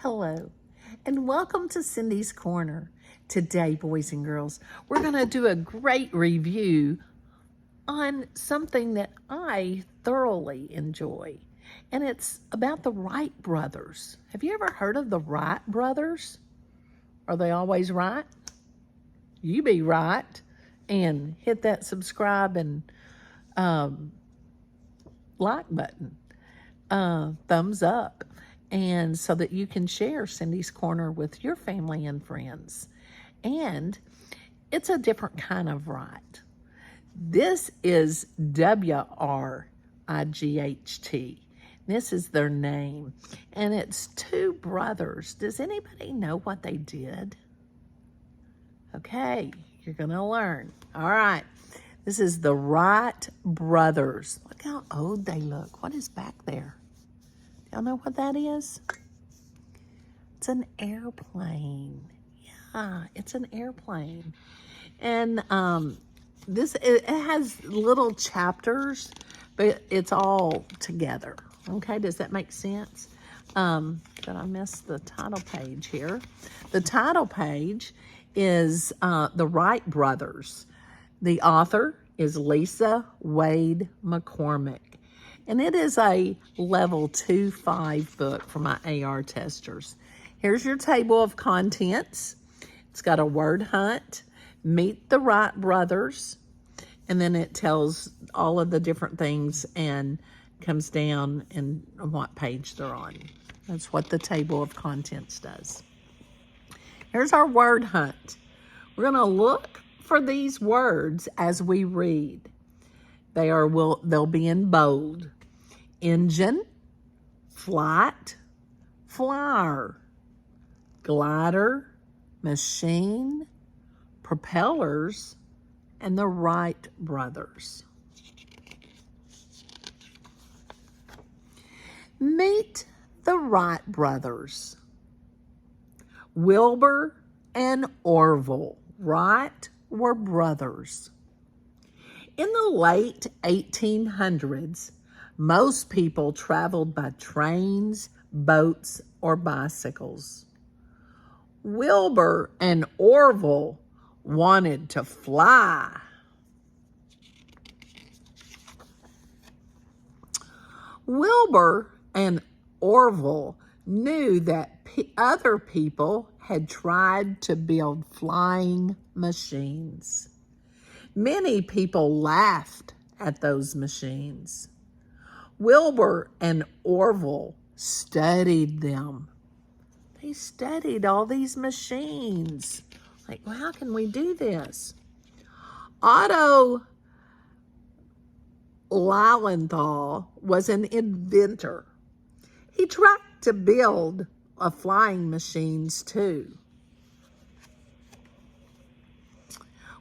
Hello, and welcome to Cindy's Corner. Today, boys and girls, we're going to do a great review on something that I thoroughly enjoy, and it's about the Wright brothers. Have you ever heard of the Wright brothers? Are they always right? You be right, and hit that subscribe and like button, thumbs up, and so that you can share Cindy's Corner with your family and friends. And it's a different kind of Wright. This is W-R-I-G-H-T. This is their name, and it's two brothers. Does anybody know what they did? Okay, you're gonna learn. All right, this is the Wright brothers. Look how old they look. What is back there? Y'all know what that is? It's an airplane. Yeah, it's an airplane. And it has little chapters, but it's all together. Okay, does that make sense? Did I miss the title page here? The title page is The Wright Brothers. The author is Lisa Wade McCormick. And it is a level 2-5 book for my AR testers. Here's your table of contents. It's got a word hunt, meet the Wright brothers, and then it tells all of the different things and comes down and what page they're on. That's what the table of contents does. Here's our word hunt. We're going to look for these words as we read. They'll be in bold. Engine, flight, flyer, glider, machine, propellers, and the Wright brothers. Meet the Wright brothers. Wilbur and Orville Wright were brothers. In the late 1800s, most people traveled by trains, boats, or bicycles. Wilbur and Orville wanted to fly. Wilbur and Orville knew that other people had tried to build flying machines. Many people laughed at those machines. Wilbur and Orville studied them. They studied all these machines. Like, well, how can we do this? Otto Lilienthal was an inventor. He tried to build flying machines too.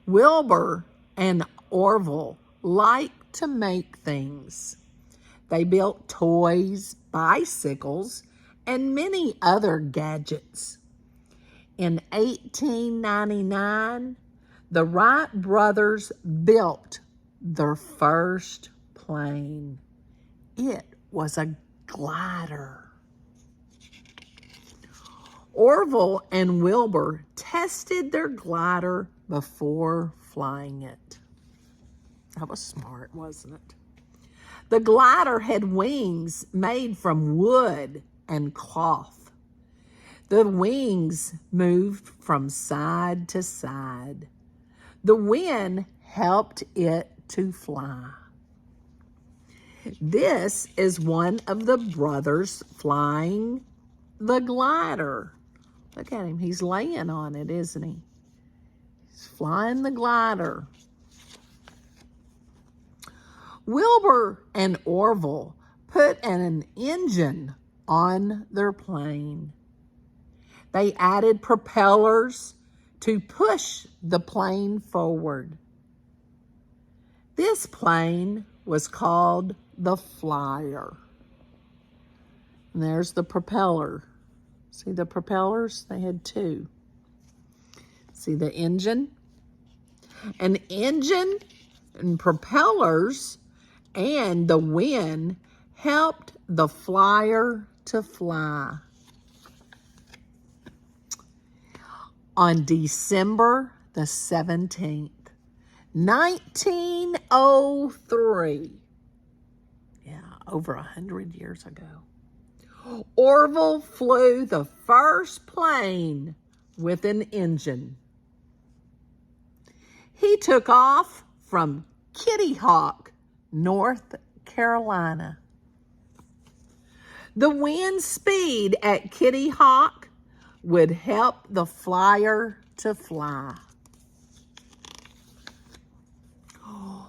Wilbur and Orville liked to make things. They built toys, bicycles, and many other gadgets. In 1899, the Wright brothers built their first plane. It was a glider. Orville and Wilbur tested their glider before flying it. That was smart, wasn't it? The glider had wings made from wood and cloth. The wings moved from side to side. The wind helped it to fly. This is one of the brothers flying the glider. Look at him. He's laying on it, isn't he? He's flying the glider. Wilbur and Orville put an engine on their plane. They added propellers to push the plane forward. This plane was called the Flyer. And there's the propeller. See the propellers? They had two. See the engine? An engine and propellers and the wind helped the Flyer to fly. on December the 17th, 1903. Yeah, over 100 years ago. Orville flew the first plane with an engine. He took off from Kitty Hawk, North Carolina. The wind speed at Kitty Hawk would help the flyer to fly.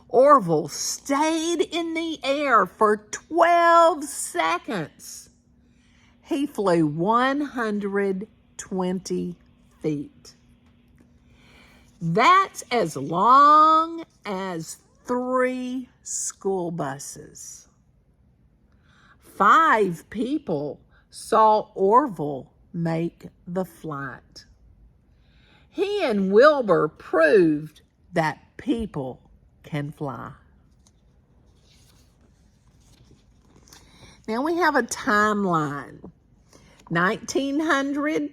Orville stayed in the air for 12 seconds. He flew 120 feet. That's as long as 3 school buses. 5 people saw Orville make the flight. He and Wilbur proved that people can fly. Now we have a timeline. 1900,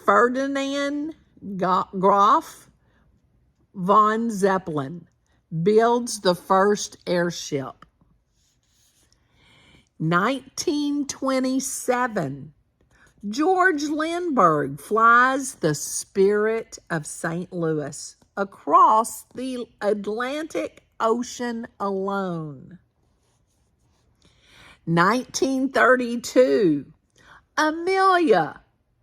Ferdinand Graf von Zeppelin builds the first airship. 1927, George Lindbergh flies the Spirit of St. Louis across the Atlantic Ocean alone. 1932, Amelia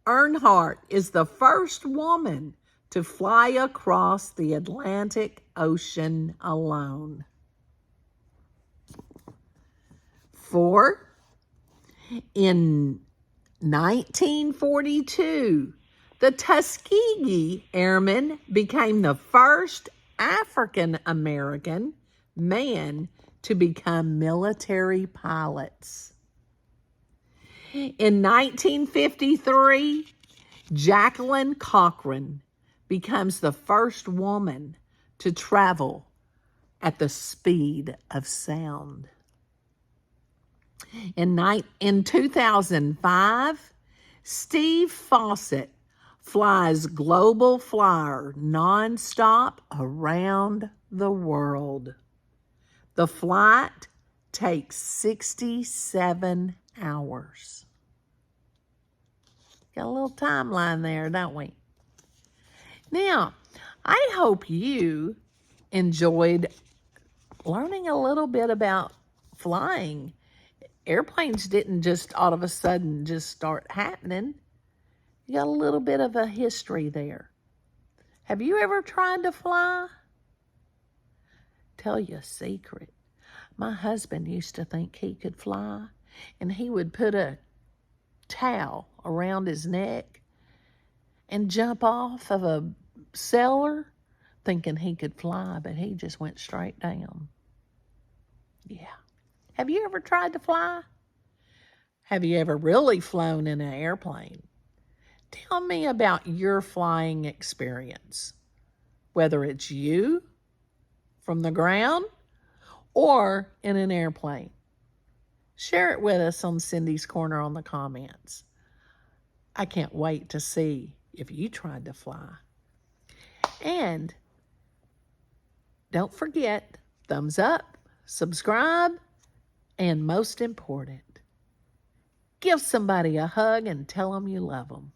Earhart is the first woman to fly across the Atlantic Ocean alone. 4, in 1942, the Tuskegee Airmen became the first African American man to become military pilots. In 1953, Jacqueline Cochran becomes the first woman to travel at the speed of sound. In 2005, Steve Fawcett flies Global Flyer nonstop around the world. The flight takes 67 hours. Got a little timeline there, don't we? Now, I hope you enjoyed learning a little bit about flying. Airplanes didn't just all of a sudden just start happening. You got a little bit of a history there. Have you ever tried to fly? Tell you a secret. My husband used to think he could fly, and he would put a towel around his neck and jump off of a cellar thinking he could fly, but he just went straight down. Yeah. Have you ever tried to fly? Have you ever really flown in an airplane? Tell me about your flying experience, whether it's you from the ground or in an airplane. Share it with us on Cindy's Corner on the comments. I can't wait to see if you tried to fly. And don't forget, thumbs up, subscribe, and most important, give somebody a hug and tell them you love them.